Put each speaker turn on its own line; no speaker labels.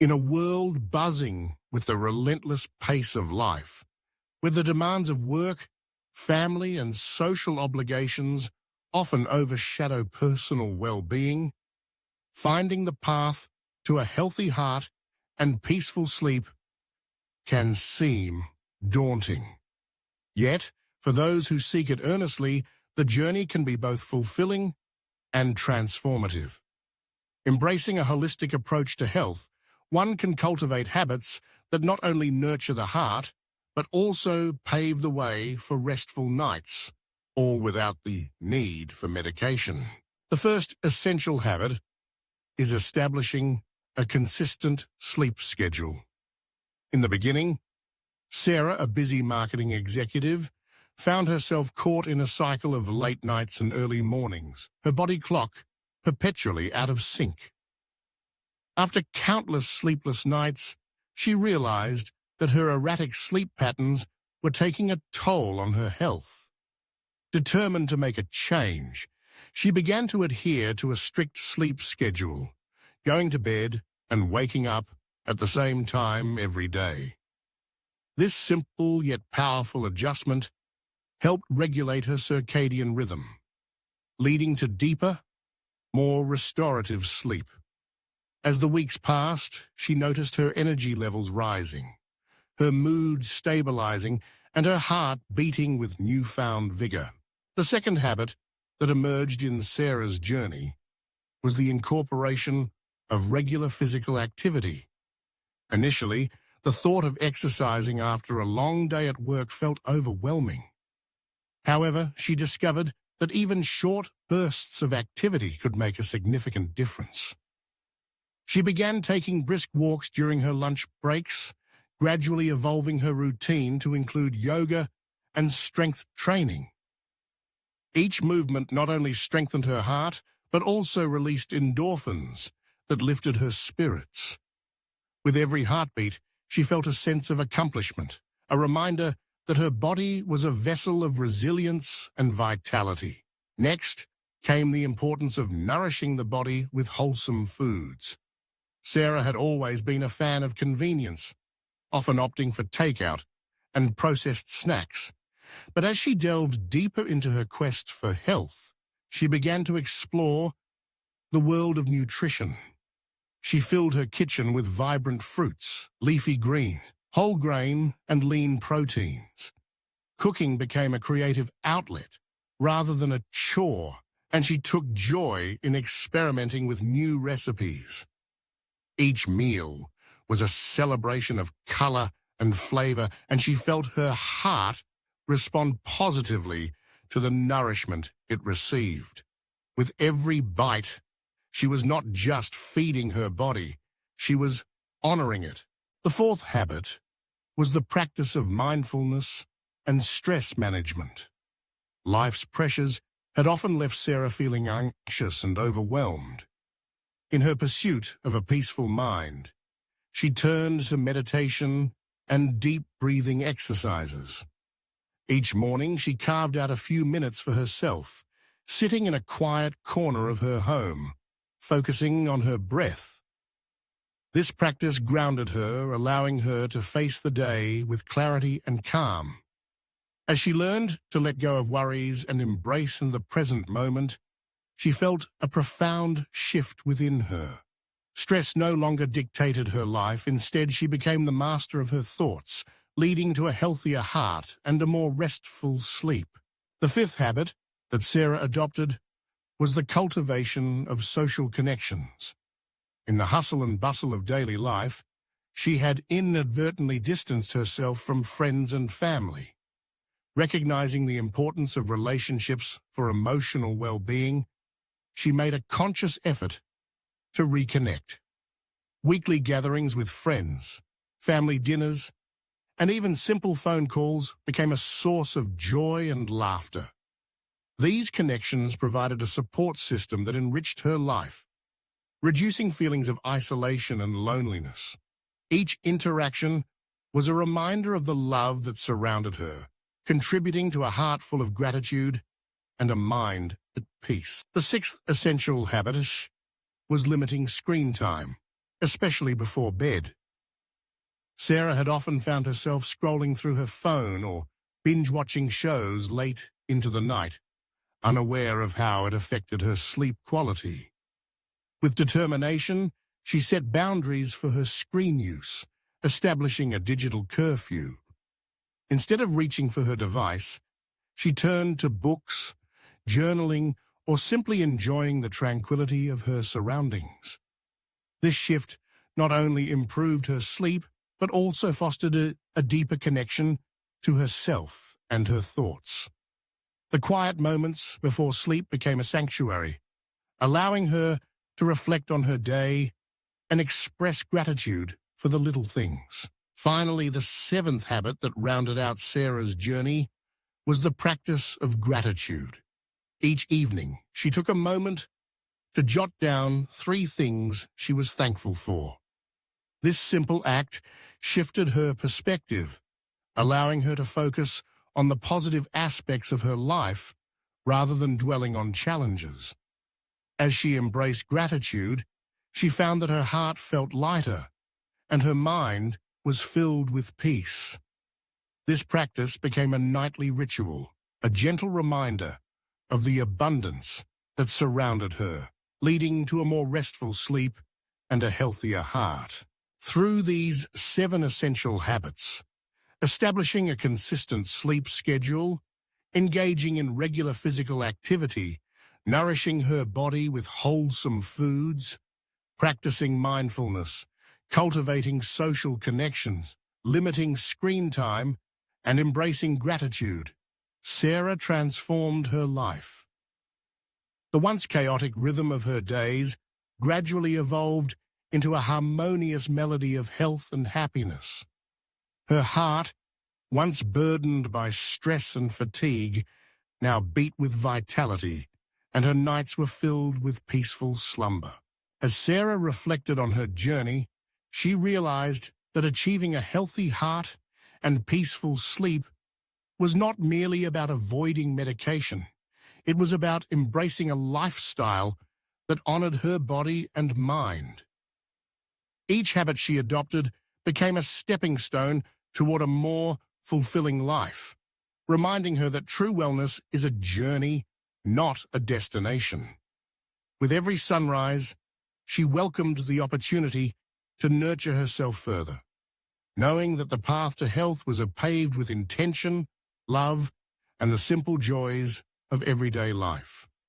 In a world buzzing with the relentless pace of life, where the demands of work, family, and social obligations often overshadow personal well-being, finding the path to a healthy heart and peaceful sleep can seem daunting. Yet, for those who seek it earnestly, the journey can be both fulfilling and transformative. Embracing a holistic approach to health, one can cultivate habits that not only nurture the heart, but also pave the way for restful nights, all without the need for medication. The first essential habit is establishing a consistent sleep schedule. In the beginning, Sarah, a busy marketing executive, found herself caught in a cycle of late nights and early mornings, her body clock perpetually out of sync. After countless sleepless nights, she realized that her erratic sleep patterns were taking a toll on her health. Determined to make a change, she began to adhere to a strict sleep schedule, going to bed and waking up at the same time every day. This simple yet powerful adjustment helped regulate her circadian rhythm, leading to deeper, more restorative sleep. As the weeks passed, she noticed her energy levels rising, her mood stabilizing, and her heart beating with newfound vigor. The second habit that emerged in Sarah's journey was the incorporation of regular physical activity. Initially, the thought of exercising after a long day at work felt overwhelming. However, she discovered that even short bursts of activity could make a significant difference. She began taking brisk walks during her lunch breaks, gradually evolving her routine to include yoga and strength training. Each movement not only strengthened her heart, but also released endorphins that lifted her spirits. With every heartbeat, she felt a sense of accomplishment, a reminder that her body was a vessel of resilience and vitality. Next came the importance of nourishing the body with wholesome foods. Sarah had always been a fan of convenience, often opting for takeout and processed snacks. But as she delved deeper into her quest for health, she began to explore the world of nutrition. She filled her kitchen with vibrant fruits, leafy greens, whole grain, and lean proteins. Cooking became a creative outlet rather than a chore, and she took joy in experimenting with new recipes. Each meal was a celebration of color and flavor, and she felt her heart respond positively to the nourishment it received. With every bite, she was not just feeding her body, she was honoring it. The fourth habit was the practice of mindfulness and stress management. Life's pressures had often left Sarah feeling anxious and overwhelmed. In her pursuit of a peaceful mind, she turned to meditation and deep breathing exercises. Each morning, she carved out a few minutes for herself, sitting in a quiet corner of her home, focusing on her breath. This practice grounded her, allowing her to face the day with clarity and calm. As she learned to let go of worries and embrace the present moment, she felt a profound shift within her. Stress no longer dictated her life. Instead, she became the master of her thoughts, leading to a healthier heart and a more restful sleep. The fifth habit that Sarah adopted was the cultivation of social connections. In the hustle and bustle of daily life, she had inadvertently distanced herself from friends and family. Recognizing the importance of relationships for emotional well-being, she made a conscious effort to reconnect. Weekly gatherings with friends, family dinners, and even simple phone calls became a source of joy and laughter. These connections provided a support system that enriched her life, reducing feelings of isolation and loneliness. Each interaction was a reminder of the love that surrounded her, contributing to a heart full of gratitude and a mind at peace. The sixth essential habit was limiting screen time. especially before bed. Sarah had often found herself scrolling through her phone or binge-watching shows late into the night, unaware of how it affected her sleep quality. With determination, she set boundaries for her screen use, establishing a digital curfew. Instead of reaching for her device, she turned to books, journaling, or simply enjoying the tranquility of her surroundings. This shift not only improved her sleep, but also fostered a deeper connection to herself and her thoughts. The quiet moments before sleep became a sanctuary, allowing her to reflect on her day and express gratitude for the little things. Finally, the seventh habit that rounded out Sarah's journey was the practice of gratitude. Each evening, she took a moment to jot down 3 things she was thankful for. This simple act shifted her perspective, allowing her to focus on the positive aspects of her life rather than dwelling on challenges. As she embraced gratitude, she found that her heart felt lighter and her mind was filled with peace. This practice became a nightly ritual, a gentle reminder of the abundance that surrounded her, leading to a more restful sleep and a healthier heart. Through these 7 essential habits, establishing a consistent sleep schedule, engaging in regular physical activity, nourishing her body with wholesome foods, practicing mindfulness, cultivating social connections, limiting screen time, and embracing gratitude, Sarah transformed her life. The once chaotic rhythm of her days gradually evolved into a harmonious melody of health and happiness. Her heart, once burdened by stress and fatigue, now beat with vitality, and her nights were filled with peaceful slumber. As Sarah reflected on her journey, she realized that achieving a healthy heart and peaceful sleep was not merely about avoiding medication. It was about embracing a lifestyle that honored her body and mind. Each habit she adopted became a stepping stone toward a more fulfilling life, reminding her that true wellness is a journey, not a destination. With every sunrise, she welcomed the opportunity to nurture herself further, knowing that the path to health was paved with intention, love, and the simple joys of everyday life.